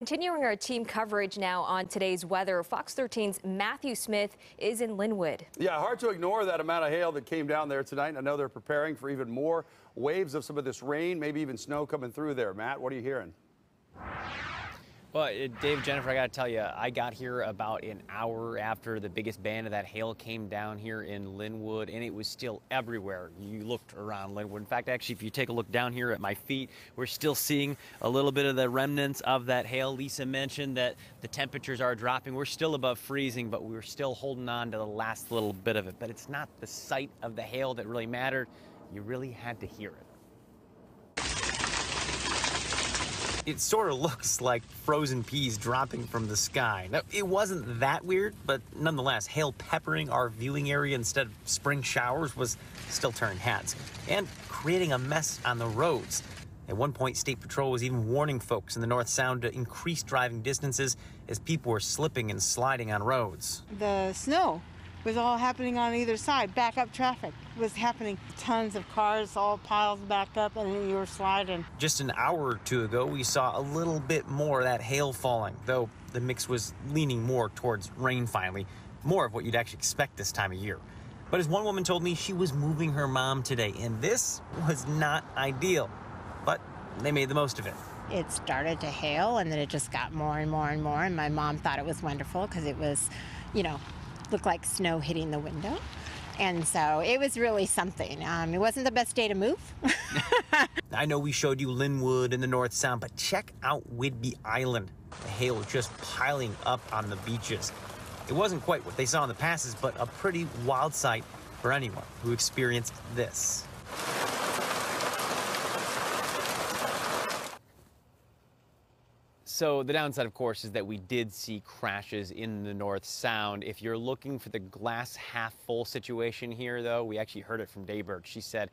Continuing our team coverage now on today's weather, Fox 13's Matthew Smith is in Linwood. Yeah, hard to ignore that amount of hail that came down there tonight. I know they're preparing for even more waves of some of this rain, maybe even snow coming through there. Matt, what are you hearing? Well, Dave, Jennifer, I got to tell you, I got here about an hour after the biggest band of that hail came down here in Linwood, and it was still everywhere. You looked around Linwood. In fact, actually, if you take a look down here at my feet, we're still seeing a little bit of the remnants of that hail. Lisa mentioned that the temperatures are dropping. We're still above freezing, but we're still holding on to the last little bit of it. But it's not the sight of the hail that really mattered. You really had to hear it. It sort of looks like frozen peas dropping from the sky. Now, it wasn't that weird, but nonetheless, hail peppering our viewing area instead of spring showers was still turning heads and creating a mess on the roads. At one point, State Patrol was even warning folks in the North Sound to increase driving distances as people were slipping and sliding on roads. The snow was all happening on either side. Backup traffic was happening. Tons of cars all piled back up, and you were sliding. Just an hour or two ago, we saw a little bit more of that hail falling, though the mix was leaning more towards rain finally, more of what you'd actually expect this time of year. But as one woman told me, she was moving her mom today, and this was not ideal. But they made the most of it. It started to hail, and then it just got more and more and more, and my mom thought it was wonderful because it was, looked like snow hitting the window. And so it was really something. It wasn't the best day to move. I know we showed you Linwood and the North Sound, but check out Whidbey Island. The hail was just piling up on the beaches. It wasn't quite what they saw in the passes, but a pretty wild sight for anyone who experienced this. So the downside, of course, is that we did see crashes in the North Sound. If you're looking for the glass half full situation here, though, we actually heard it from Daybird. She said,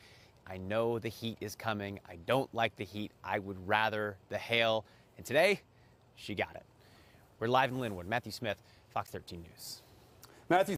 I know the heat is coming. I don't like the heat. I would rather the hail. And today, she got it. We're live in Linwood. Matthew Smith, Fox 13 News. Matthew.